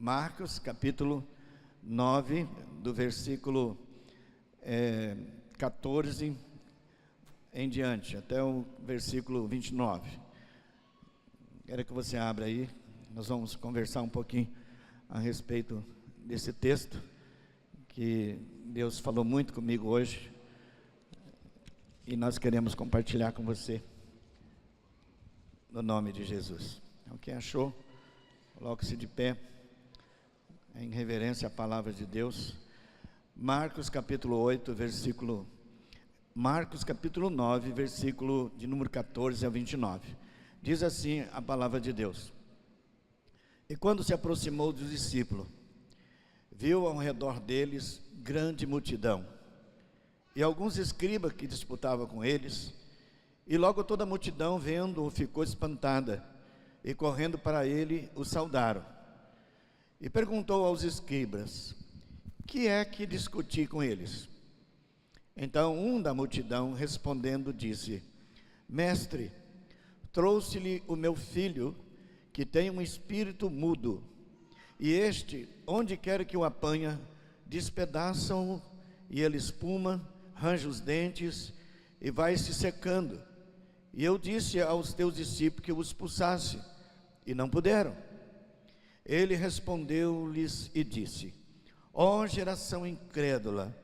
Marcos capítulo 9, do versículo 14 em diante, até o versículo 29. Quero que você abra aí, nós vamos conversar um pouquinho a respeito desse texto, que Deus falou muito comigo hoje, e nós queremos compartilhar com você, no nome de Jesus. Então, quem achou, coloque-se de pé, em reverência à palavra de Deus. Marcos capítulo 9, versículo de número 14 a 29. Diz assim a palavra de Deus: E quando se aproximou dos discípulos, viu ao redor deles grande multidão, e alguns escribas que disputavam com eles, e logo toda a multidão, vendo-o, ficou espantada, e correndo para ele, o saudaram. E perguntou aos escribas: que é que discuti com eles? Então um da multidão, respondendo, disse: Mestre, trouxe-lhe o meu filho, que tem um espírito mudo, e este, onde quer que o apanha, despedaçam-o, e ele espuma, range os dentes, e vai se secando. E eu disse aos teus discípulos que o expulsasse, e não puderam. Ele respondeu-lhes e disse: Ó geração incrédula,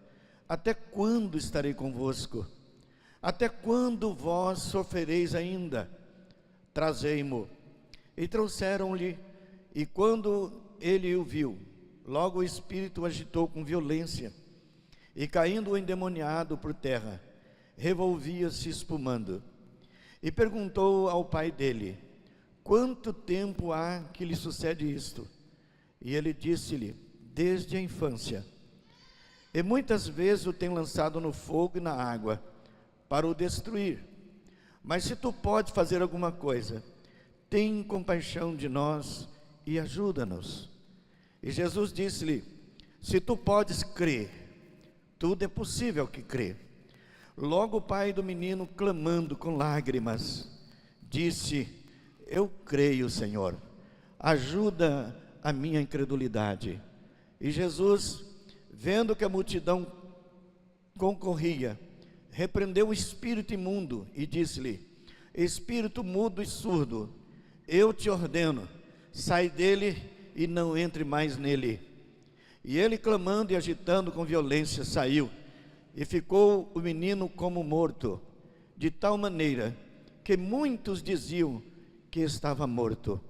até quando estarei convosco? Até quando vós sofrereis ainda? Trazei-mo. E trouxeram-lhe, e quando ele o viu, logo o espírito o agitou com violência, e caindo o endemoniado por terra, revolvia-se espumando. E perguntou ao pai dele: quanto tempo há que lhe sucede isto? E ele disse-lhe: desde a infância. E muitas vezes o tem lançado no fogo e na água, para o destruir. Mas se tu podes fazer alguma coisa, tem compaixão de nós e ajuda-nos. E Jesus disse-lhe: se tu podes crer, tudo é possível que crê. Logo o pai do menino, clamando com lágrimas, disse: eu creio, Senhor, ajuda a minha incredulidade. E Jesus, vendo que a multidão concorria, repreendeu o espírito imundo e disse-lhe: espírito mudo e surdo, eu te ordeno, sai dele e não entre mais nele. E ele, clamando e agitando com violência, saiu, e ficou o menino como morto, de tal maneira que muitos diziam que estava morto.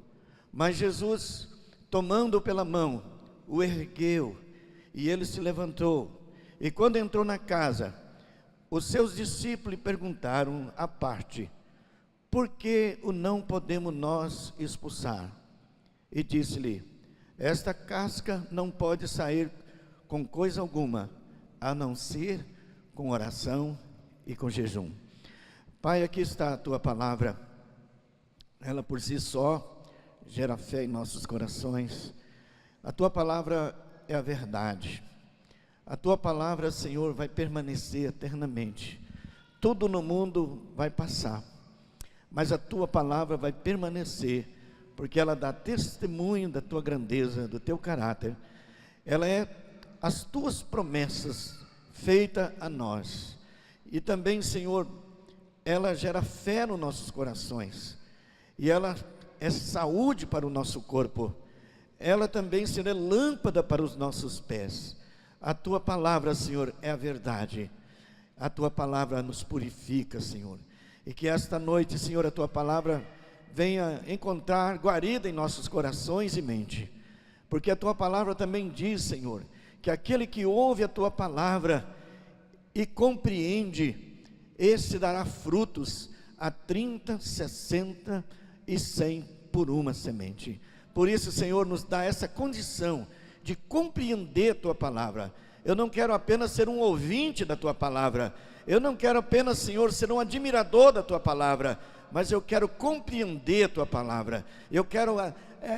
Mas Jesus, tomando-o pela mão, o ergueu, e ele se levantou. E quando entrou na casa, os seus discípulos lhe perguntaram à parte: por que o não podemos nós expulsar? E disse-lhe: esta casca não pode sair com coisa alguma, a não ser com oração e com jejum. Pai, aqui está a tua palavra. Ela por si só gera fé em nossos corações. A tua palavra é a verdade. A tua palavra, Senhor, vai permanecer eternamente. Tudo no mundo vai passar, mas a tua palavra vai permanecer, porque ela dá testemunho da tua grandeza, do teu caráter. Ela é as tuas promessas feitas a nós. E também, Senhor, ela gera fé nos nossos corações. E ela é saúde para o nosso corpo. Ela também será lâmpada para os nossos pés. A tua palavra, Senhor, é a verdade. A tua palavra nos purifica, Senhor. E que esta noite, Senhor, a tua palavra venha encontrar guarida em nossos corações e mente. Porque a tua palavra também diz, Senhor, que aquele que ouve a tua palavra e compreende, esse dará frutos a 30, 60 e 100 por uma semente. Por isso, Senhor, nos dá essa condição de compreender a tua palavra. Eu não quero apenas ser um ouvinte da tua palavra, eu não quero apenas, Senhor, ser um admirador da tua palavra, mas eu quero compreender a tua palavra. Eu quero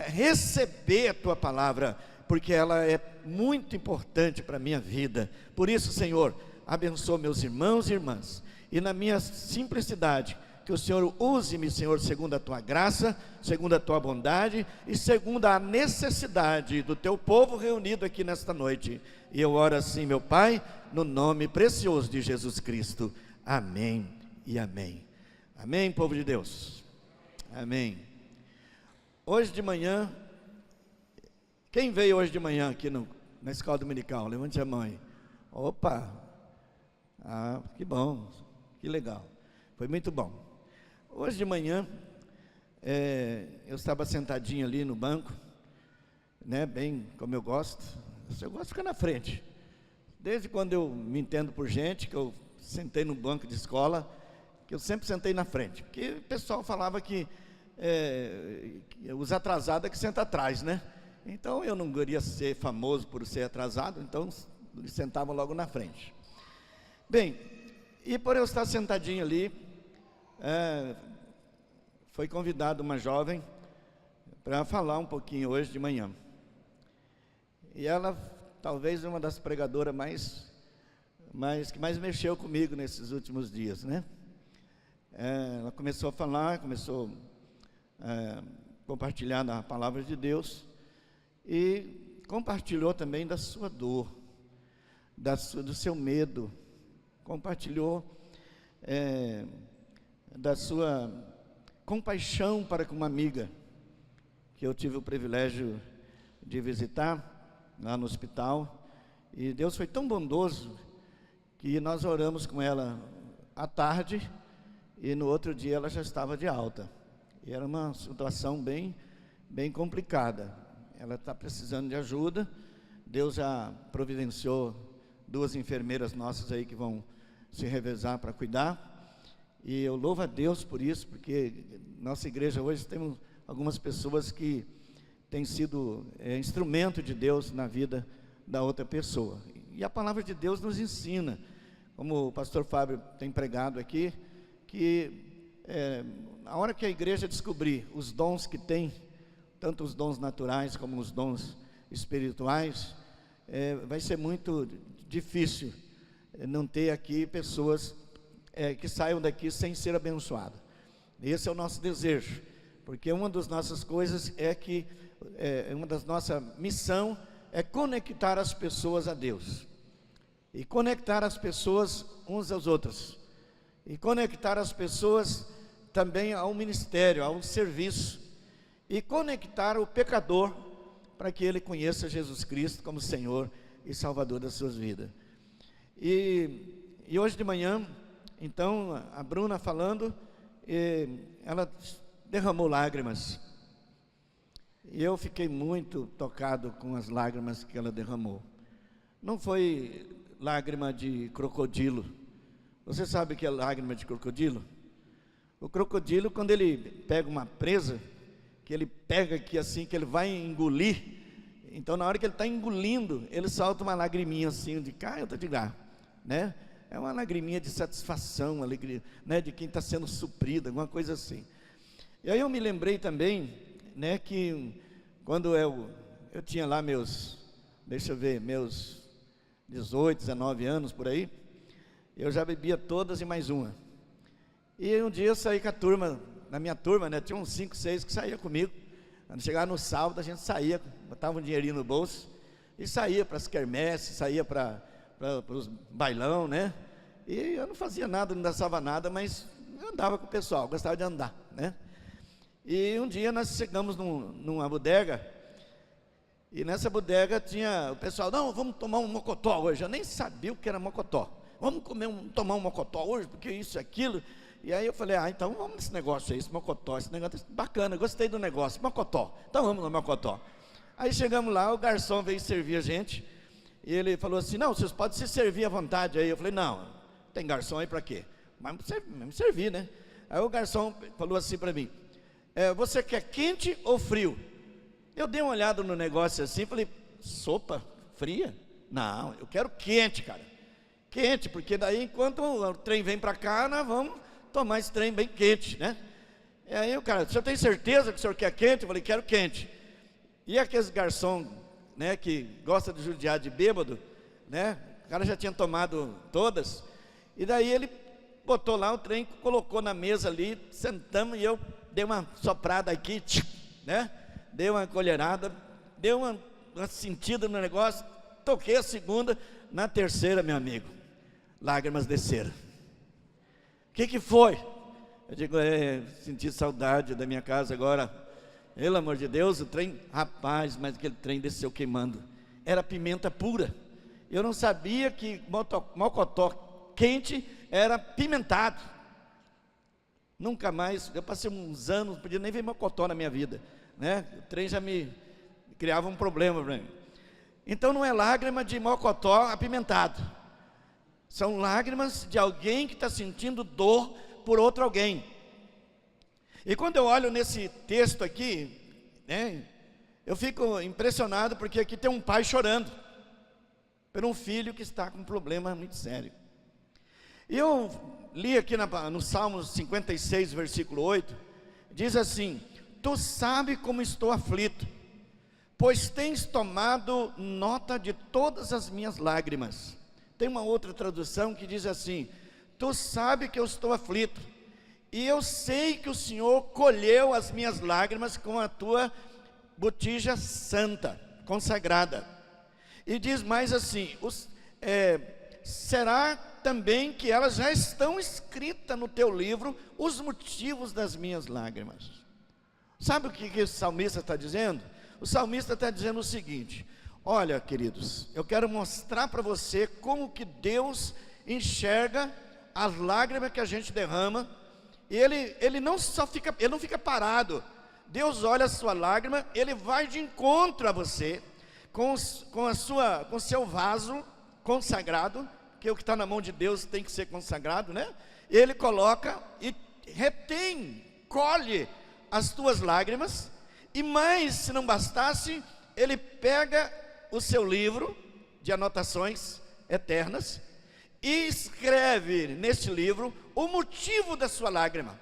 receber a tua palavra, porque ela é muito importante para a minha vida. Por isso, Senhor, abençoa meus irmãos e irmãs, e na minha simplicidade, que o Senhor use-me, Senhor, segundo a tua graça, segundo a tua bondade e segundo a necessidade do teu povo reunido aqui nesta noite. E eu oro assim, meu Pai, no nome precioso de Jesus Cristo. Amém e amém. Amém, povo de Deus. Amém. Hoje de manhã, quem veio hoje de manhã aqui na escola dominical? Levante a mão aí. Opa! Ah, que bom, que legal. Foi muito bom. Hoje de manhã, eu estava sentadinho ali no banco, né, bem como eu gosto. Eu gosto de ficar na frente. Desde quando eu me entendo por gente, que eu sentei no banco de escola, que eu sempre sentei na frente. Porque o pessoal falava que os atrasados é que senta atrás, né? Então eu não queria ser famoso por ser atrasado, então eles sentavam logo na frente. Bem, e por eu estar sentadinho ali, foi convidada uma jovem para falar um pouquinho hoje de manhã. E ela, talvez uma das pregadoras que mais mexeu comigo nesses últimos dias, né? Ela começou a falar, começou a compartilhar a palavra de Deus e compartilhou também da sua dor, do seu medo, compartilhou da sua compaixão para com uma amiga que eu tive o privilégio de visitar lá no hospital, e Deus foi tão bondoso que nós oramos com ela à tarde e no outro dia ela já estava de alta. E era uma situação bem complicada. Ela está precisando de ajuda. Deus já providenciou 2 enfermeiras nossas aí que vão se revezar para cuidar, e eu louvo a Deus por isso, porque nossa igreja hoje temos algumas pessoas que têm sido instrumento de Deus na vida da outra pessoa, e a palavra de Deus nos ensina, como o pastor Fábio tem pregado aqui, que a hora que a igreja descobrir os dons que tem, tanto os dons naturais como os dons espirituais, vai ser muito difícil não ter aqui pessoas que saiam daqui sem ser abençoadas. Esse é o nosso desejo, porque uma das nossas coisas uma das nossas missão é conectar as pessoas a Deus, e conectar as pessoas uns aos outros, e conectar as pessoas também ao ministério, ao serviço, e conectar o pecador para que ele conheça Jesus Cristo como Senhor e Salvador das suas vidas. E hoje de manhã, então, a Bruna falando, ela derramou lágrimas, e eu fiquei muito tocado com as lágrimas que ela derramou. Não foi lágrima de crocodilo. Você sabe o que é lágrima de crocodilo? O crocodilo, quando ele pega uma presa, que ele pega aqui assim, que ele vai engolir, então na hora que ele está engolindo, ele solta uma lagriminha assim, de cá eu estou de lá, né? É uma lagriminha de satisfação, alegria, né? De quem está sendo suprido, alguma coisa assim. E aí eu me lembrei também, né, que quando eu tinha lá meus 18, 19 anos por aí, eu já bebia todas e mais uma. E um dia eu saí com a turma, na minha turma, né, tinha uns 5, 6 que saía comigo. Quando chegava no sábado, a gente saía, botava um dinheirinho no bolso e saía para as quermesses, saía para os bailão, né? E eu não fazia nada, não dançava nada, mas eu andava com o pessoal, gostava de andar, né? E um dia nós chegamos numa bodega, e nessa bodega tinha o pessoal, não, vamos tomar um mocotó hoje. Eu nem sabia o que era mocotó. Vamos tomar um mocotó hoje, porque isso e aquilo. E aí eu falei, então vamos nesse negócio aí, esse mocotó, esse negócio é bacana, gostei do negócio, mocotó, então vamos no mocotó. Aí chegamos lá, o garçom veio servir a gente, e ele falou assim, não, vocês podem se servir à vontade aí. Eu falei, não, tem garçom aí para quê? Mas me servir, né? Aí o garçom falou assim para mim, você quer quente ou frio? Eu dei uma olhada no negócio assim, falei, sopa fria? Não, eu quero quente, cara, quente, porque daí enquanto o trem vem para cá, nós vamos tomar esse trem bem quente, né? E aí o cara, o senhor tem certeza que o senhor quer quente? Eu falei, quero quente. E aqueles garçom, né, que gosta de judiar de bêbado, né? O cara já tinha tomado todas, e daí ele botou lá o trem, colocou na mesa ali, sentamos e eu dei uma soprada aqui, né? Dei uma colherada, dei uma sentida no negócio, toquei a segunda, na terceira, meu amigo, lágrimas desceram. O que foi? Eu digo, senti saudade da minha casa agora, pelo amor de Deus, o trem, rapaz, mas aquele trem desceu queimando, era pimenta pura. Eu não sabia que mocotó quente era pimentado. Nunca mais, eu passei uns anos, não podia nem ver mocotó na minha vida, né? O trem já me criava um problema para mim. Então não é lágrima de mocotó apimentado, são lágrimas de alguém que está sentindo dor por outro alguém. E quando eu olho nesse texto aqui, né, eu fico impressionado, porque aqui tem um pai chorando por um filho que está com um problema muito sério. E eu li aqui no Salmo 56, versículo 8, diz assim: tu sabes como estou aflito, pois tens tomado nota de todas as minhas lágrimas. Tem uma outra tradução que diz assim: tu sabes que eu estou aflito, e eu sei que o Senhor colheu as minhas lágrimas com a tua botija santa, consagrada. E diz mais assim: será também que elas já estão escritas no teu livro, os motivos das minhas lágrimas. Sabe o que o salmista está dizendo? O salmista está dizendo o seguinte: olha, queridos, eu quero mostrar para você como que Deus enxerga as lágrimas que a gente derrama. E ele não fica parado. Deus olha a sua lágrima, ele vai de encontro a você, com o seu vaso consagrado, que o que está na mão de Deus tem que ser consagrado, né? Ele coloca e retém, colhe as tuas lágrimas. E mais, se não bastasse, ele pega o seu livro de anotações eternas e escreve neste livro o motivo da sua lágrima.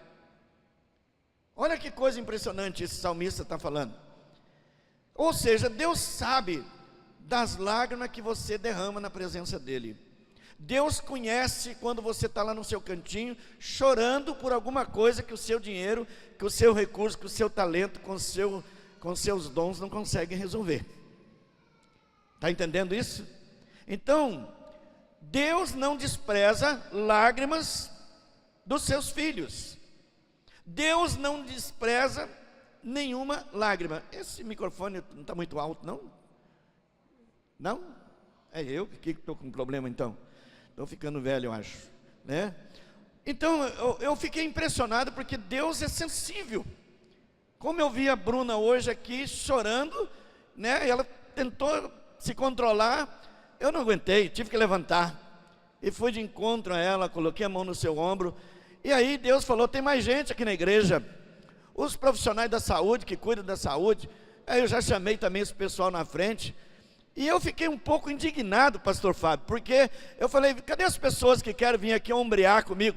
Olha que coisa impressionante esse salmista está falando. Ou seja, Deus sabe das lágrimas que você derrama na presença dele. Deus conhece quando você está lá no seu cantinho, chorando por alguma coisa que o seu dinheiro, que o seu recurso, que o seu talento, com seus dons não consegue resolver. Está entendendo isso? Então, Deus não despreza lágrimas dos seus filhos. Deus não despreza nenhuma lágrima. Esse microfone não está muito alto, não? Não? É eu que estou com problema então. Estou ficando velho, eu acho, né? Então eu fiquei impressionado, porque Deus é sensível. Como eu vi a Bruna hoje aqui chorando, né? Ela tentou se controlar, eu não aguentei, tive que levantar e fui de encontro a ela, coloquei a mão no seu ombro. E aí Deus falou: tem mais gente aqui na igreja, os profissionais da saúde, que cuidam da saúde. Aí eu já chamei também esse pessoal na frente. E eu fiquei um pouco indignado, pastor Fábio, porque eu falei: cadê as pessoas que querem vir aqui ombrear comigo?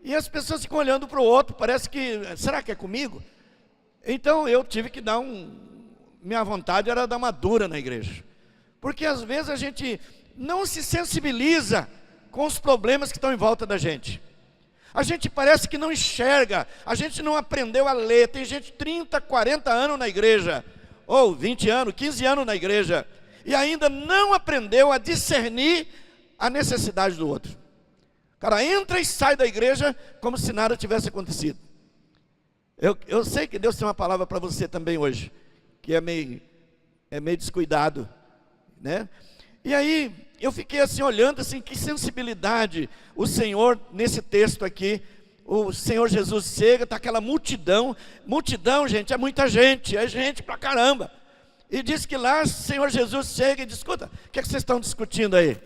E as pessoas ficam olhando para o outro, parece que, será que é comigo? Então eu tive que dar minha vontade era dar uma dura na igreja, porque às vezes a gente não se sensibiliza com os problemas que estão em volta da gente. A gente parece que não enxerga, a gente não aprendeu a ler. Tem gente 30, 40 anos na igreja, ou 20 anos, 15 anos na igreja, e ainda não aprendeu a discernir a necessidade do outro. O cara entra e sai da igreja como se nada tivesse acontecido. Eu sei que Deus tem uma palavra para você também hoje, que é meio descuidado, né? E aí eu fiquei assim olhando assim, que sensibilidade o Senhor nesse texto aqui. O Senhor Jesus chega, está aquela multidão, gente, é muita gente, é gente pra caramba. E diz que lá o Senhor Jesus chega e diz: escuta, o que vocês estão discutindo aí?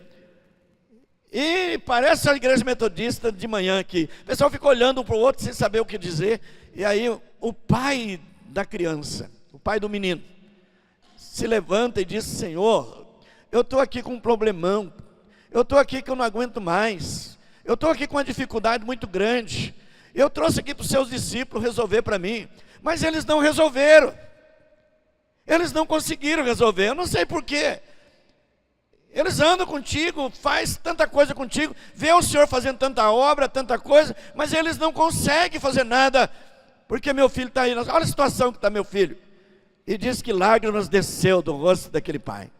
E parece a igreja metodista de manhã aqui. O pessoal fica olhando um para o outro sem saber o que dizer. E aí o pai da criança, o pai do menino, se levanta e diz: Senhor, eu estou aqui com um problemão, eu estou aqui que eu não aguento mais, eu estou aqui com uma dificuldade muito grande, eu trouxe aqui para os seus discípulos resolver para mim, mas eles não resolveram, eles não conseguiram resolver, eu não sei porquê. Eles andam contigo, faz tanta coisa contigo, vê o Senhor fazendo tanta obra, tanta coisa, mas eles não conseguem fazer nada, porque meu filho está aí. Olha a situação que está meu filho. E diz que lágrimas desceu do rosto daquele pai.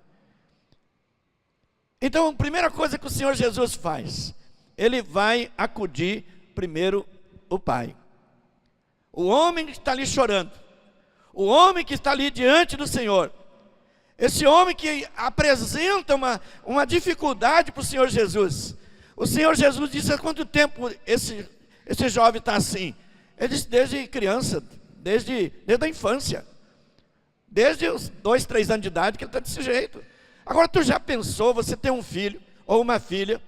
Então, a primeira coisa que o Senhor Jesus faz, Ele vai acudir primeiro o pai. O homem que está ali chorando, o homem que está ali diante do Senhor, esse homem que apresenta uma dificuldade para o Senhor Jesus. O Senhor Jesus disse: há quanto tempo esse jovem está assim? Ele disse: desde criança, desde a infância. Desde os 2, 3 anos de idade que ele está desse jeito. Agora, tu já pensou, você tem um filho ou uma filha,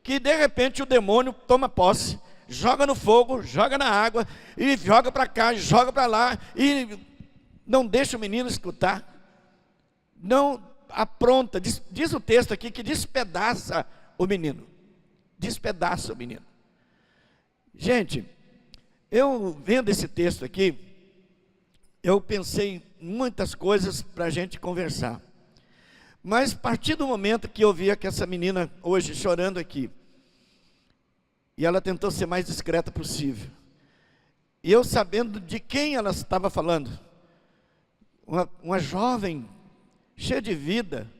que de repente o demônio toma posse, joga no fogo, joga na água, e joga para cá, joga para lá, e não deixa o menino escutar. Não apronta, diz o texto aqui que despedaça o menino. Despedaça o menino. Gente, eu vendo esse texto aqui, eu pensei em muitas coisas para a gente conversar. Mas a partir do momento que eu vi que essa menina hoje chorando aqui, e ela tentou ser mais discreta possível, e eu sabendo de quem ela estava falando, uma jovem cheia de vida,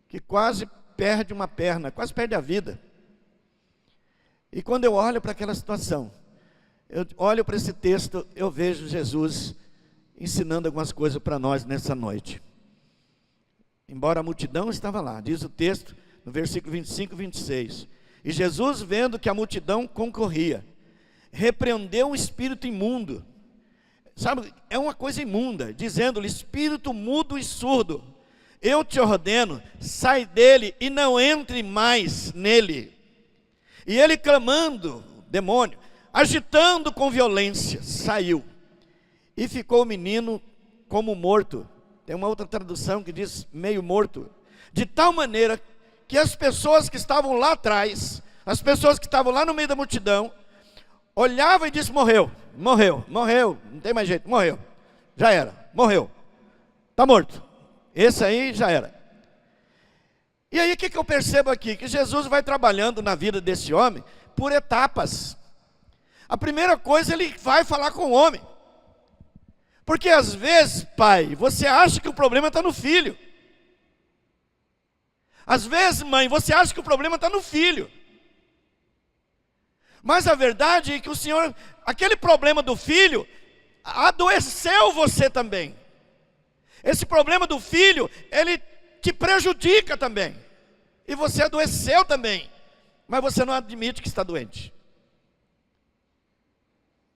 que quase perde uma perna, quase perde a vida. E quando eu olho para aquela situação, eu olho para esse texto, eu vejo Jesus ensinando algumas coisas para nós nessa noite. Embora a multidão estava lá, diz o texto no versículo 25 e 26. E Jesus, vendo que a multidão concorria, repreendeu um espírito imundo. Sabe, é uma coisa imunda, dizendo-lhe: espírito mudo e surdo, eu te ordeno, sai dele e não entre mais nele. E ele, clamando, demônio, agitando com violência, saiu. E ficou o menino como morto. Tem uma outra tradução que diz meio morto. De tal maneira que as pessoas que estavam lá atrás, as pessoas que estavam lá no meio da multidão, olhavam e diziam: morreu, morreu, morreu, não tem mais jeito, morreu, já era, morreu, está morto. Esse aí já era. E aí o que eu percebo aqui? Que Jesus vai trabalhando na vida desse homem por etapas. A primeira coisa, ele vai falar com o homem. Porque às vezes, pai, você acha que o problema está no filho. Às vezes, mãe, você acha que o problema está no filho. Mas a verdade é que o Senhor, aquele problema do filho, adoeceu você também. Esse problema do filho, ele te prejudica também. E você adoeceu também. Mas você não admite que está doente.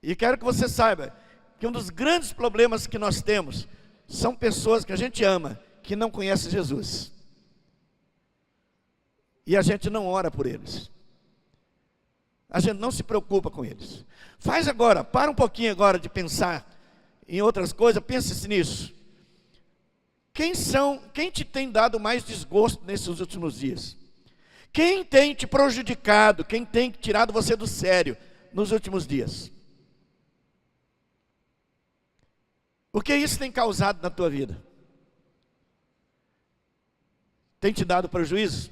E quero que você saiba que um dos grandes problemas que nós temos são pessoas que a gente ama, que não conhecem Jesus. E a gente não ora por eles. A gente não se preocupa com eles. Faz agora, para um pouquinho agora de pensar em outras coisas, pense nisso. Quem te tem dado mais desgosto nesses últimos dias? Quem tem te prejudicado? Quem tem tirado você do sério nos últimos dias? O que isso tem causado na tua vida? Tem te dado prejuízo?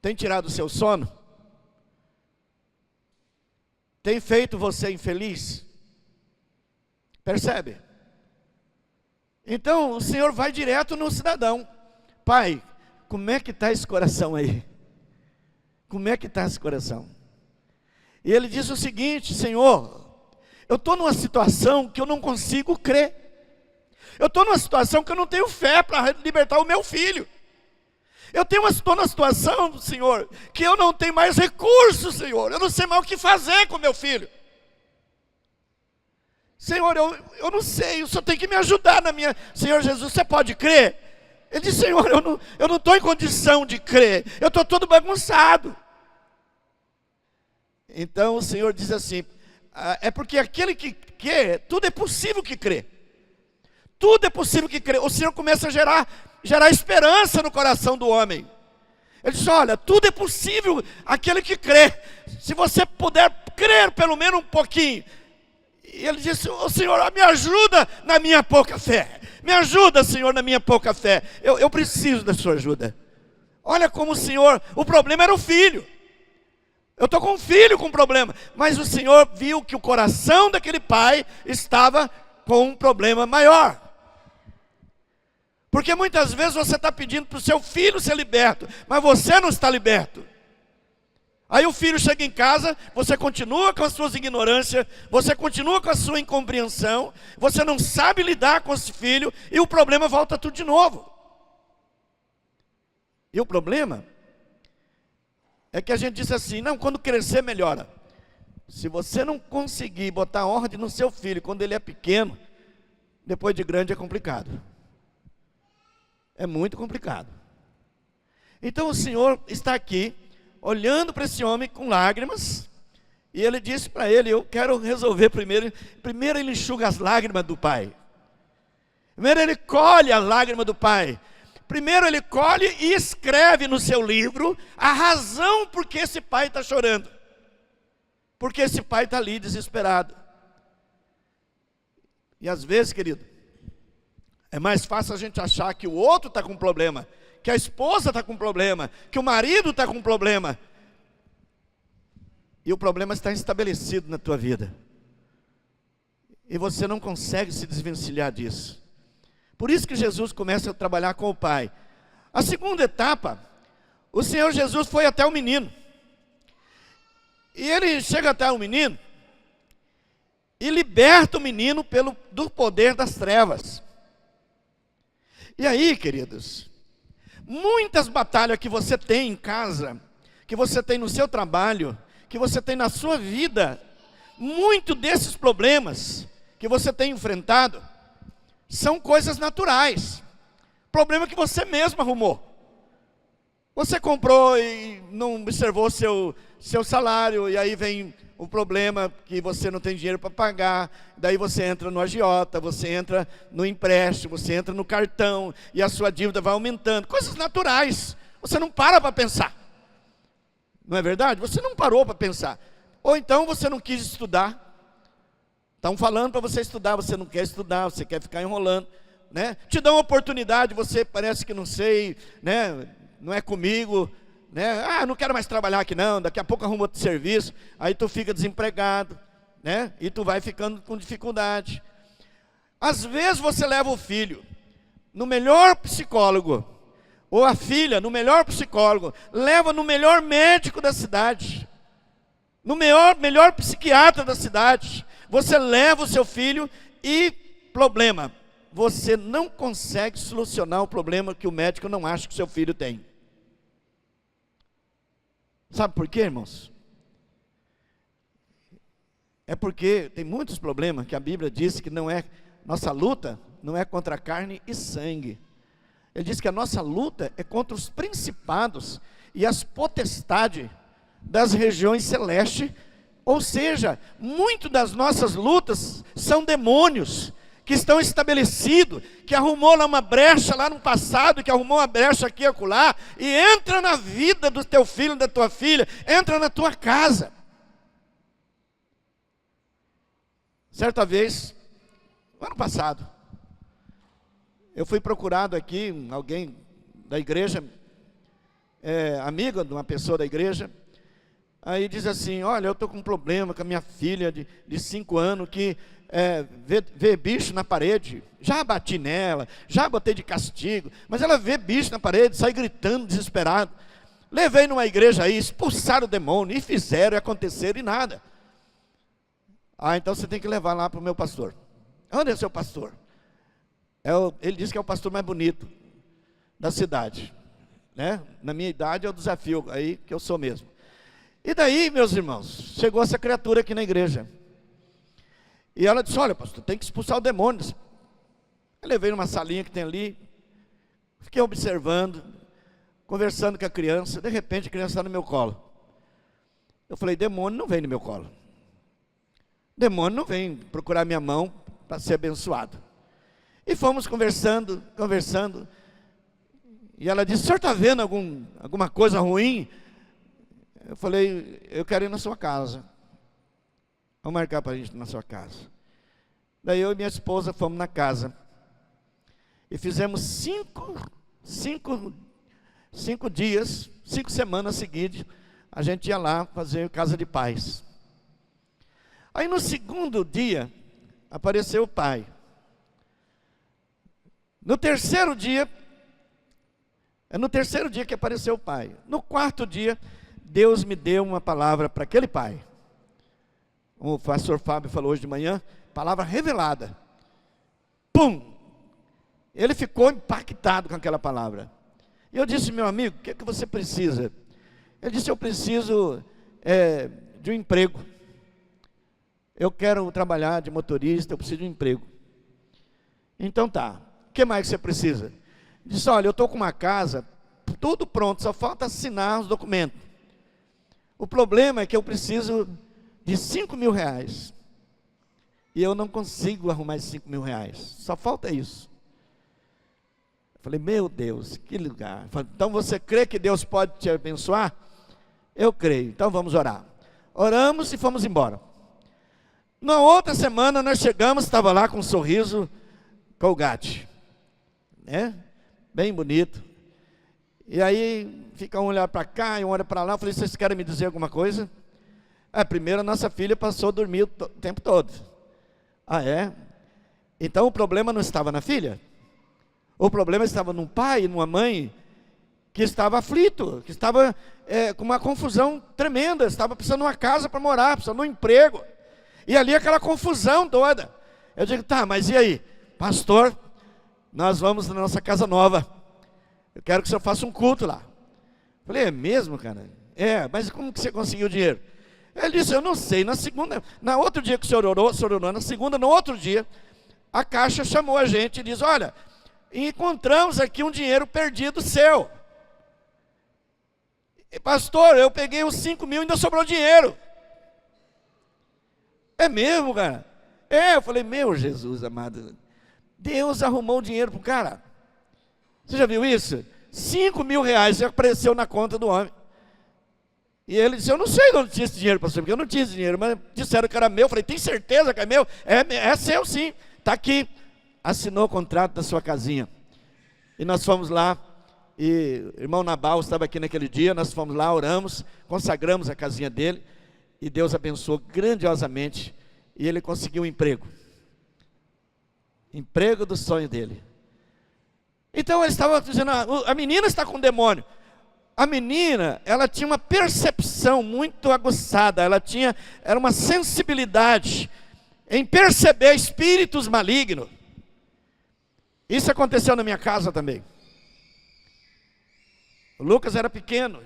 Tem tirado o seu sono? Tem feito você infeliz? Percebe? Então o Senhor vai direto no cidadão. Pai, como é que está esse coração aí? Como é que está esse coração? E ele diz o seguinte: Senhor, eu estou numa situação que eu não consigo crer. Eu estou numa situação que eu não tenho fé para libertar o meu filho. Eu estou numa situação, Senhor, que eu não tenho mais recursos, Senhor. Eu não sei mais o que fazer com o meu filho. Senhor, eu não sei, o Senhor tem que me ajudar na minha... Senhor Jesus, você pode crer? Ele disse: Senhor, eu não estou em condição de crer. Eu estou todo bagunçado. Então o Senhor diz assim: é porque aquele que quer, tudo é possível que crê. Tudo é possível que crê. O Senhor começa a gerar esperança no coração do homem. Ele diz: olha, tudo é possível aquele que crê. Se você puder crer pelo menos um pouquinho. E ele disse: oh, Senhor, me ajuda na minha pouca fé. Me ajuda, Senhor, na minha pouca fé. Eu preciso da sua ajuda. Olha como o problema era o filho. Eu estou com um filho com problema, mas o Senhor viu que o coração daquele pai estava com um problema maior. Porque muitas vezes você está pedindo para o seu filho ser liberto, mas você não está liberto. Aí o filho chega em casa, você continua com as suas ignorâncias, você continua com a sua incompreensão, você não sabe lidar com esse filho, e o problema volta tudo de novo. E o problema é que a gente diz assim, não, quando crescer melhora. Se você não conseguir botar ordem no seu filho quando ele é pequeno, depois de grande é complicado. É muito complicado. Então o Senhor está aqui, olhando para esse homem com lágrimas, e ele disse para ele, eu quero resolver primeiro. Primeiro ele enxuga as lágrimas do pai. Primeiro ele colhe a lágrima do pai. Primeiro ele colhe e escreve no seu livro a razão por que esse pai está chorando. Porque esse pai está ali desesperado. E às vezes, querido, é mais fácil a gente achar que o outro está com problema, que a esposa está com problema, que o marido está com problema. E o problema está estabelecido na tua vida. E você não consegue se desvencilhar disso. Por isso que Jesus começa a trabalhar com o pai. A segunda etapa, o Senhor Jesus foi até o menino. E ele chega até o menino e liberta o menino do poder das trevas. E aí, queridos, muitas batalhas que você tem em casa, que você tem no seu trabalho, que você tem na sua vida, muito desses problemas que você tem enfrentado, são coisas naturais. Problema que você mesmo arrumou. Você comprou e não observou seu salário, e aí vem o problema que você não tem dinheiro para pagar, daí você entra no agiota, você entra no empréstimo, você entra no cartão, e a sua dívida vai aumentando. Coisas naturais, você não para pensar. Não é verdade? Você não parou para pensar. Ou então você não quis estudar. Estão falando para você estudar, você não quer estudar, você quer ficar enrolando, né? Te dão uma oportunidade, você parece que não sei, né? Não é comigo, né? Ah, não quero mais trabalhar aqui não, daqui a pouco arrumo outro serviço, aí tu fica desempregado, né? E tu vai ficando com dificuldade. Às vezes você leva o filho no melhor psicólogo, ou a filha no melhor psicólogo, leva no melhor médico da cidade, no melhor psiquiatra da cidade. Você leva o seu filho e, problema, você não consegue solucionar o problema que o médico não acha que o seu filho tem. Sabe por quê, irmãos? É porque tem muitos problemas que a Bíblia diz que nossa luta não é contra carne e sangue. Ele diz que a nossa luta é contra os principados e as potestades das regiões celestes. Ou seja, muito das nossas lutas são demônios que estão estabelecidos, que arrumou lá uma brecha lá no passado, que arrumou uma brecha aqui e acolá, e entra na vida do teu filho, da tua filha, entra na tua casa. Certa vez, ano passado, eu fui procurado aqui, alguém da igreja, amigo de uma pessoa da igreja, aí diz assim, olha, eu estou com um problema com a minha filha de 5 anos, que vê bicho na parede. Já bati nela, já botei de castigo, mas ela vê bicho na parede, sai gritando, desesperado. Levei numa igreja aí, expulsaram o demônio, e fizeram, e aconteceram, e nada. Ah, então você tem que levar lá para o meu pastor. Onde é o seu pastor? Ele disse que é o pastor mais bonito da cidade, né? Na minha idade é o desafio aí que eu sou mesmo. E daí, meus irmãos, chegou essa criatura aqui na igreja. E ela disse, olha, pastor, tem que expulsar o demônio. Eu levei numa salinha que tem ali, fiquei observando, conversando com a criança, de repente a criança está no meu colo. Eu falei, demônio não vem no meu colo. Demônio não vem procurar minha mão para ser abençoado. E fomos conversando, e ela disse, o senhor está vendo alguma coisa ruim? Eu falei, eu quero ir na sua casa. Vamos marcar para a gente ir na sua casa. Daí eu e minha esposa fomos na casa. E fizemos cinco 5 dias, 5 semanas seguidas, a gente ia lá fazer casa de paz. Aí no segundo dia, apareceu o pai. No terceiro dia que apareceu o pai. No quarto dia, Deus me deu uma palavra para aquele pai. O pastor Fábio falou hoje de manhã, palavra revelada. Pum! Ele ficou impactado com aquela palavra. E eu disse, meu amigo, o que é que você precisa? Ele disse, eu preciso de um emprego. Eu quero trabalhar de motorista, eu preciso de um emprego. Então tá, o que mais você precisa? Ele disse, olha, eu estou com uma casa, tudo pronto, só falta assinar os documentos. O problema é que eu preciso de 5 mil reais. E eu não consigo arrumar esses 5 mil reais, só falta isso. Eu falei, meu Deus, que lugar. Falei, então você crê que Deus pode te abençoar? Eu creio, então vamos orar. Oramos e fomos embora. Na outra semana nós chegamos, estava lá com um sorriso Colgate, né? Bem bonito. E aí fica um olhar para cá e um olha para lá. Eu falei, vocês querem me dizer alguma coisa? Primeiro a nossa filha passou a dormir o tempo todo. Ah, é? Então o problema não estava na filha? O problema estava num pai, numa mãe que estava aflito, que estava com uma confusão tremenda, estava precisando de uma casa para morar, precisando de um emprego. E ali aquela confusão toda. Eu digo, tá, mas e aí? Pastor, nós vamos na nossa casa nova. Eu quero que o senhor faça um culto lá. Eu falei, é mesmo, cara? Mas como que você conseguiu o dinheiro? Ele disse, eu não sei, na outro dia que o senhor orou, na segunda, no outro dia, a Caixa chamou a gente e diz, olha, encontramos aqui um dinheiro perdido seu. E, pastor, eu peguei os 5 mil e ainda sobrou dinheiro. É mesmo, cara? Eu falei, meu Jesus amado, Deus arrumou o dinheiro para o cara. Você já viu isso? 5 mil reais apareceu na conta do homem. E ele disse, eu não sei de onde tinha esse dinheiro, pastor, porque eu não tinha esse dinheiro, mas disseram que era meu. Eu falei, tem certeza que é meu? É seu sim, está aqui. Assinou o contrato da sua casinha. E nós fomos lá, e o irmão Nabal estava aqui naquele dia, nós fomos lá, oramos, consagramos a casinha dele, e Deus abençoou grandiosamente, e ele conseguiu um emprego. Emprego do sonho dele. Então ele estava dizendo, a menina está com demônio. A menina, ela tinha uma percepção muito aguçada, era uma sensibilidade em perceber espíritos malignos. Isso aconteceu na minha casa também. O Lucas era pequeno,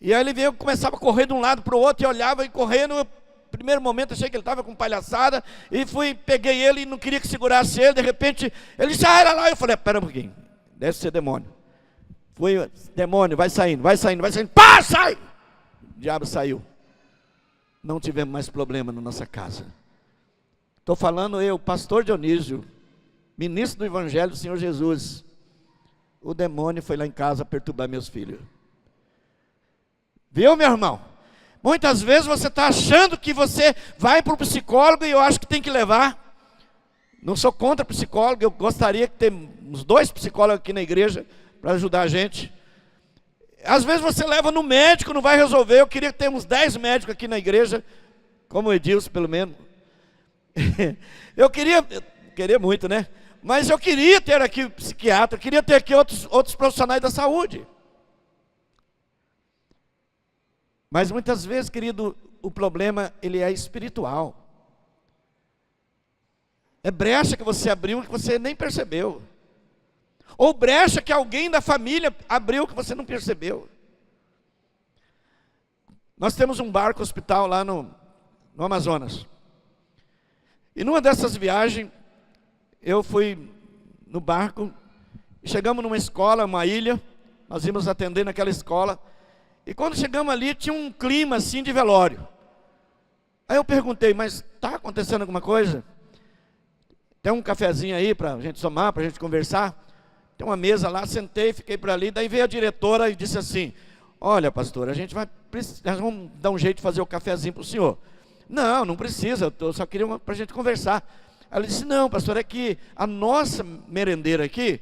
e aí ele veio, começava a correr de um lado para o outro, e olhava e correndo. No primeiro momento achei que ele estava com palhaçada, e peguei ele e não queria que segurasse ele. De repente, ele disse, era lá. Eu falei, espera um pouquinho, deve ser demônio. Demônio, vai saindo, pá, sai! O diabo saiu. Não tivemos mais problema na nossa casa. Estou falando eu, pastor Dionísio, ministro do Evangelho do Senhor Jesus. O demônio foi lá em casa perturbar meus filhos. Viu, meu irmão? Muitas vezes você está achando que você vai para o psicólogo, e eu acho que tem que levar. Não sou contra psicólogo, eu gostaria que ter uns 2 psicólogos aqui na igreja para ajudar a gente. Às vezes você leva no médico, não vai resolver. Eu queria ter uns 10 médicos aqui na igreja, como o Edilson pelo menos. Eu queria muito, né? Mas eu queria ter aqui psiquiatra, queria ter aqui outros profissionais da saúde. Mas muitas vezes, querido, o problema ele é espiritual. É brecha que você abriu que você nem percebeu. Ou brecha que alguém da família abriu que você não percebeu. Nós temos um barco hospital lá no Amazonas. E numa dessas viagens, eu fui no barco, chegamos numa escola, uma ilha, nós íamos atender naquela escola, e quando chegamos ali, tinha um clima assim de velório. Aí eu perguntei, mas está acontecendo alguma coisa? Tem um cafezinho aí para a gente tomar, para a gente conversar? Tem uma mesa lá, sentei, fiquei por ali, daí veio a diretora e disse assim, olha pastor, nós vamos dar um jeito de fazer o cafezinho para o senhor. Não precisa, eu só queria para a gente conversar. Ela disse, não pastor, é que a nossa merendeira aqui,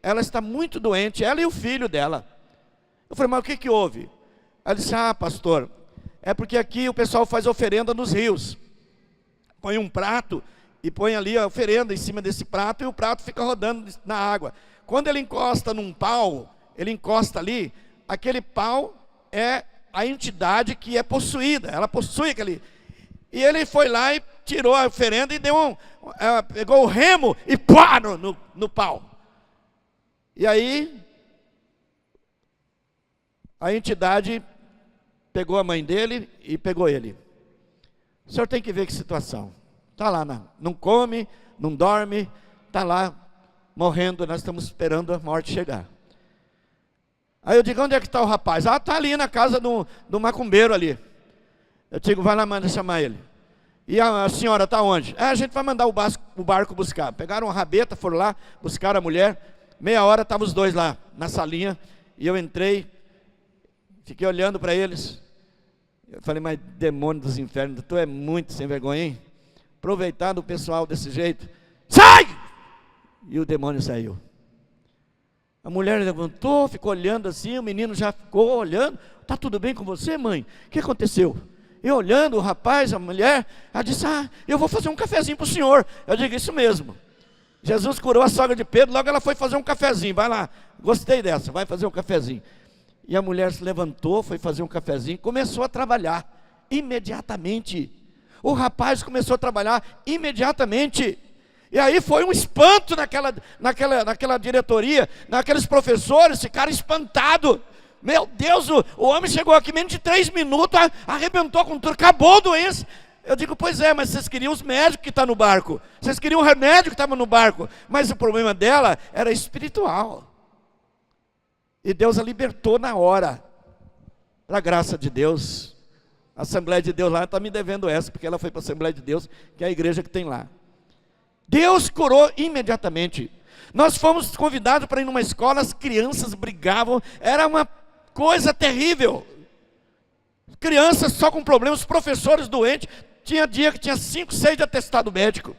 ela está muito doente, ela e o filho dela. Eu falei, mas o que houve? Ela disse, pastor, é porque aqui o pessoal faz oferenda nos rios. Põe um prato e põe ali a oferenda em cima desse prato, e o prato fica rodando na água. Quando ele encosta num pau, ele encosta ali, aquele pau é a entidade que é possuída, ela possui aquele. E ele foi lá e tirou a oferenda e pegou o remo e pá no pau. E aí, a entidade pegou a mãe dele e pegou ele. O senhor tem que ver que situação. Está lá, não come, não dorme, está lá morrendo, nós estamos esperando a morte chegar. Aí eu digo, onde é que está o rapaz? Está ali na casa do macumbeiro ali. Eu digo, vai lá, manda chamar ele. E a senhora está onde? A gente vai mandar o barco buscar. Pegaram uma rabeta, foram lá, buscaram a mulher. Meia hora estavam os dois lá, na salinha. E eu entrei, fiquei olhando para eles. Eu falei, mas demônio dos infernos, tu é muito sem vergonha, hein? Aproveitar do pessoal desse jeito. Sai! E o demônio saiu. A mulher levantou, ficou olhando assim, o menino já ficou olhando. Está tudo bem com você, mãe? O que aconteceu? Eu olhando, o rapaz, a mulher, ela disse, eu vou fazer um cafezinho para o senhor. Eu digo, isso mesmo. Jesus curou a sogra de Pedro, logo ela foi fazer um cafezinho. Vai lá, gostei dessa, vai fazer um cafezinho. E a mulher se levantou, foi fazer um cafezinho, começou a trabalhar imediatamente. O rapaz começou a trabalhar imediatamente. E aí foi um espanto naquela diretoria, naqueles professores ficaram espantados. Meu Deus, o homem chegou aqui menos de 3 minutos, arrebentou com tudo, acabou a doença. Eu digo, pois é, mas vocês queriam os médicos que estão no barco, vocês queriam o remédio que estava no barco, mas o problema dela era espiritual. E Deus a libertou na hora, para a graça de Deus. A Assembleia de Deus lá está me devendo essa, porque ela foi para a Assembleia de Deus, que é a igreja que tem lá. Deus curou imediatamente. Nós fomos convidados para ir numa escola, as crianças brigavam, era uma coisa terrível. Crianças só com problemas, professores doentes, tinha dia que tinha 5, 6 de atestado médico.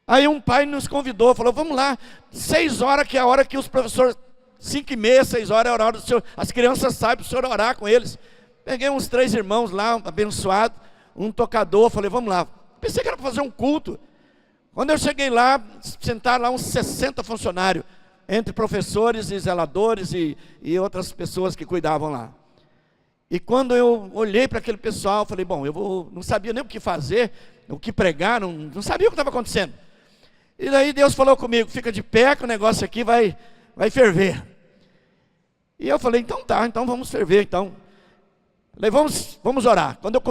Aí um pai nos convidou, falou, vamos lá, 6 horas que é a hora que os professores, 5h30, 6 horas é a hora do senhor, as crianças saem para o senhor orar com eles. Peguei uns 3 irmãos lá, abençoados, um tocador, falei, vamos lá. Pensei que era para fazer um culto. Quando eu cheguei lá, sentaram lá uns 60 funcionários, entre professores e zeladores e outras pessoas que cuidavam lá. E quando eu olhei para aquele pessoal, falei, bom, não sabia nem o que fazer, o que pregar, não sabia o que estava acontecendo. E daí Deus falou comigo, fica de pé que o negócio aqui vai ferver. E eu falei, então tá, então vamos ferver, então. Falei, vamos orar. Quando eu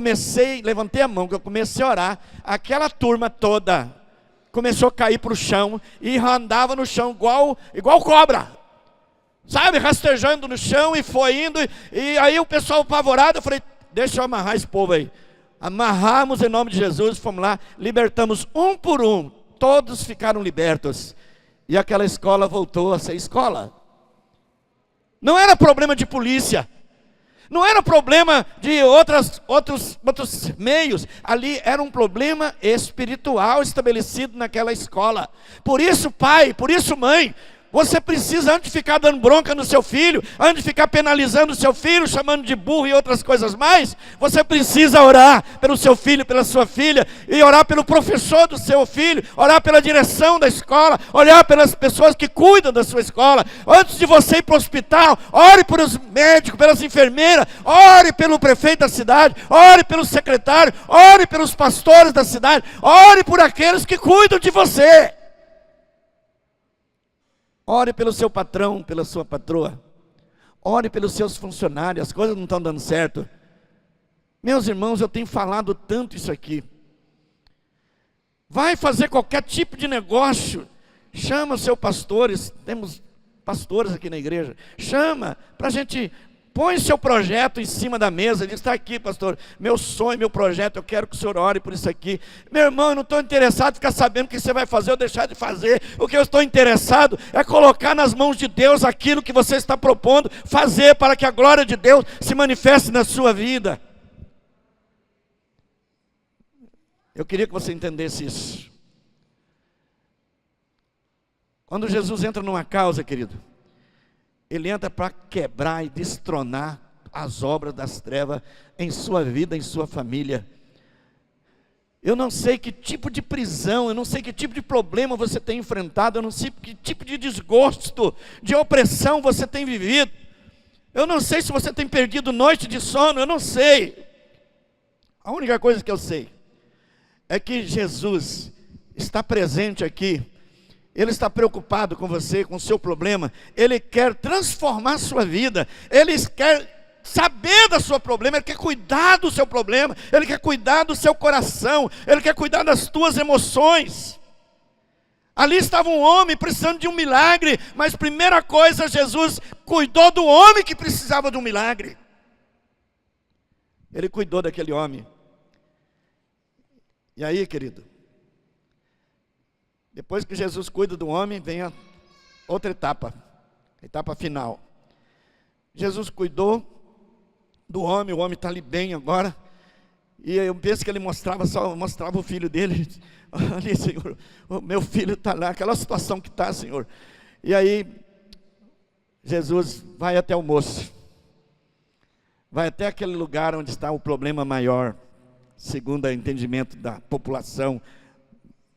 levantei a mão, que eu comecei a orar, aquela turma toda começou a cair para o chão e andava no chão igual cobra, sabe, rastejando no chão, e foi indo, e aí o pessoal apavorado, eu falei, deixa eu amarrar esse povo aí. Amarramos em nome de Jesus, fomos lá, libertamos um por um, todos ficaram libertos, e aquela escola voltou a ser escola. Não era problema de polícia, não era problema de outros meios, ali era um problema espiritual estabelecido naquela escola. Por isso, pai, por isso, mãe, você precisa, antes de ficar dando bronca no seu filho, antes de ficar penalizando o seu filho, chamando de burro e outras coisas mais, você precisa orar pelo seu filho, pela sua filha, e orar pelo professor do seu filho, orar pela direção da escola, orar pelas pessoas que cuidam da sua escola. Antes de você ir para o hospital, ore pelos médicos, pelas enfermeiras, ore pelo prefeito da cidade, ore pelo secretário, ore pelos pastores da cidade, ore por aqueles que cuidam de você. Ore pelo seu patrão, pela sua patroa. Ore pelos seus funcionários, as coisas não estão dando certo. Meus irmãos, eu tenho falado tanto isso aqui. Vai fazer qualquer tipo de negócio, chama os seus pastores, temos pastores aqui na igreja, chama para a gente, põe seu projeto em cima da mesa, diz, está aqui pastor, meu sonho, meu projeto, eu quero que o senhor ore por isso aqui. Meu irmão, eu não estou interessado em ficar sabendo o que você vai fazer ou deixar de fazer. O que eu estou interessado é colocar nas mãos de Deus aquilo que você está propondo fazer, para que a glória de Deus se manifeste na sua vida. Eu queria que você entendesse isso. Quando Jesus entra numa causa, querido, Ele entra para quebrar e destronar as obras das trevas em sua vida, em sua família. Eu não sei que tipo de prisão, eu não sei que tipo de problema você tem enfrentado, eu não sei que tipo de desgosto, de opressão você tem vivido. Eu não sei se você tem perdido noite de sono, eu não sei. A única coisa que eu sei é que Jesus está presente aqui. Ele está preocupado com você, com o seu problema. Ele quer transformar a sua vida. Ele quer saber do seu problema. Ele quer cuidar do seu problema. Ele quer cuidar do seu coração. Ele quer cuidar das tuas emoções. Ali estava um homem precisando de um milagre. Mas primeira coisa, Jesus cuidou do homem que precisava de um milagre. Ele cuidou daquele homem. E aí, querido, depois que Jesus cuida do homem, vem a outra etapa, a etapa final. Jesus cuidou do homem, o homem está ali bem agora. E eu penso que ele mostrava o filho dele. Ali, Senhor, o meu filho está lá, aquela situação que está, Senhor. E aí, Jesus vai até o moço. Vai até aquele lugar onde está o problema maior, segundo o entendimento da população,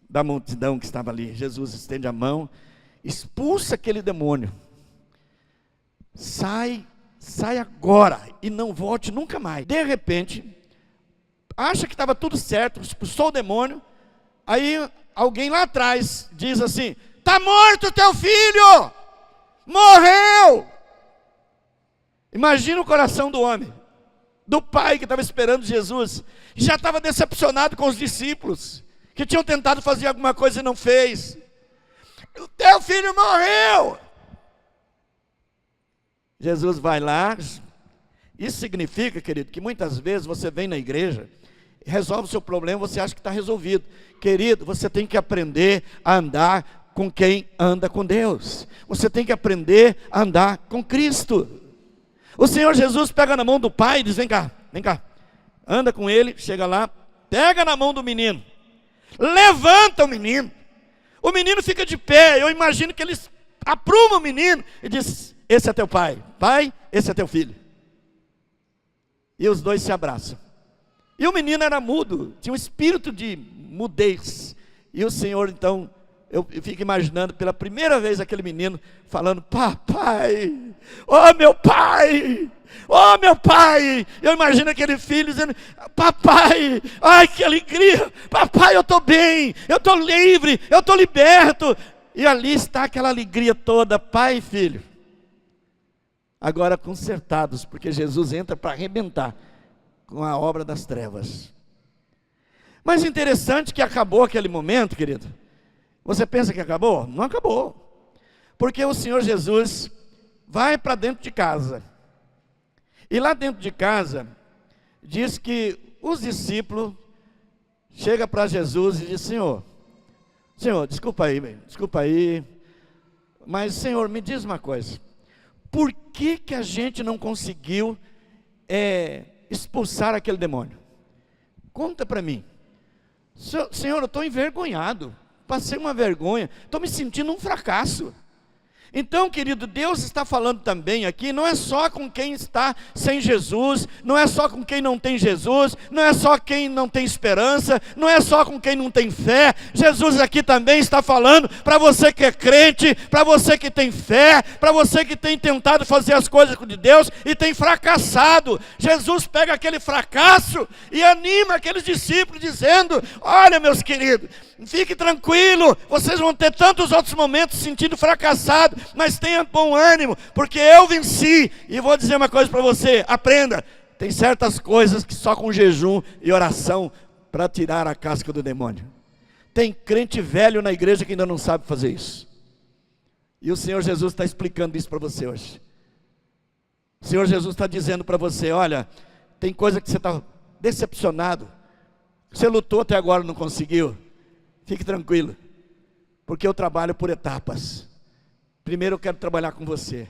da multidão que estava ali. Jesus estende a mão, expulsa aquele demônio. Sai agora e não volte nunca mais. De repente, acha que estava tudo certo, expulsou o demônio. Aí alguém lá atrás diz assim: está morto teu filho, morreu. Imagina o coração do homem, do pai que estava esperando Jesus, e já estava decepcionado com os discípulos, que tinham tentado fazer alguma coisa e não fez. O teu filho morreu. Jesus vai lá. Isso significa, querido, que muitas vezes você vem na igreja, resolve o seu problema, você acha que está resolvido. Querido, você tem que aprender a andar com quem anda com Deus. Você tem que aprender a andar com Cristo. O Senhor Jesus pega na mão do pai e diz: vem cá, anda com ele, chega lá, pega na mão do menino, levanta o menino fica de pé. Eu imagino que eles aprumam o menino e diz: esse é teu pai, esse é teu filho. E os dois se abraçam. E o menino era mudo, tinha um espírito de mudez. E o Senhor então, eu fico imaginando pela primeira vez aquele menino falando: papai, oh meu pai, oh meu pai. Eu imagino aquele filho dizendo: papai, ai que alegria, papai, eu estou bem, eu estou livre, eu estou liberto. E ali está aquela alegria toda, pai e filho, agora consertados, porque Jesus entra para arrebentar com a obra das trevas. Mas interessante que acabou aquele momento, querido. Você pensa que acabou? Não acabou. Porque o Senhor Jesus vai para dentro de casa. E lá dentro de casa, diz que os discípulos chegam para Jesus e dizem: Senhor, desculpa aí, mas Senhor, me diz uma coisa. Por que a gente não conseguiu expulsar aquele demônio? Conta para mim. Senhor, eu estou envergonhado, passei uma vergonha, estou me sentindo um fracasso. Então, querido, Deus está falando também aqui, não é só com quem está sem Jesus, não é só com quem não tem Jesus, não é só quem não tem esperança, não é só com quem não tem fé. Jesus aqui também está falando para você que é crente, para você que tem fé, para você que tem tentado fazer as coisas de Deus e tem fracassado. Jesus pega aquele fracasso e anima aqueles discípulos dizendo: olha, meus queridos, fique tranquilo, vocês vão ter tantos outros momentos sentindo fracassado, mas tenha bom ânimo, porque eu venci. E vou dizer uma coisa para você: aprenda, tem certas coisas que só com jejum e oração para tirar a casca do demônio. Tem crente velho na igreja que ainda não sabe fazer isso, e o Senhor Jesus está explicando isso para você hoje. O Senhor Jesus está dizendo para você: olha, tem coisa que você está decepcionado, você lutou até agora e não conseguiu. Fique tranquilo, porque eu trabalho por etapas. Primeiro eu quero trabalhar com você,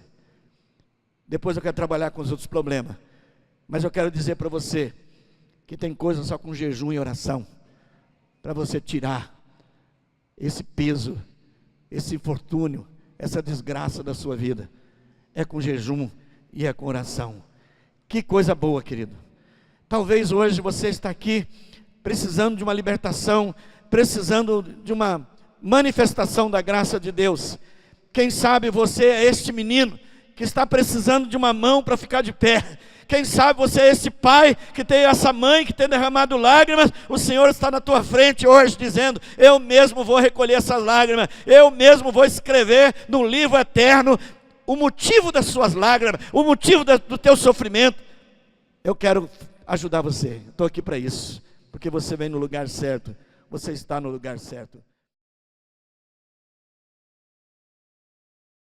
depois eu quero trabalhar com os outros problemas. Mas eu quero dizer para você que tem coisa só com jejum e oração, para você tirar esse peso, esse infortúnio, essa desgraça da sua vida. é com jejum e é com oração. Que coisa boa, querido. Talvez hoje você está aqui precisando de uma libertação, precisando de uma manifestação da graça de Deus. Quem sabe você é este menino que está precisando de uma mão para ficar de pé. Quem sabe você é esse pai que tem essa mãe que tem derramado lágrimas. O Senhor está na tua frente hoje dizendo: eu mesmo vou recolher essas lágrimas, eu mesmo vou escrever no livro eterno o motivo das suas lágrimas, o motivo do teu sofrimento. Eu quero ajudar você, estou aqui para isso, porque você vem no lugar certo, você está no lugar certo.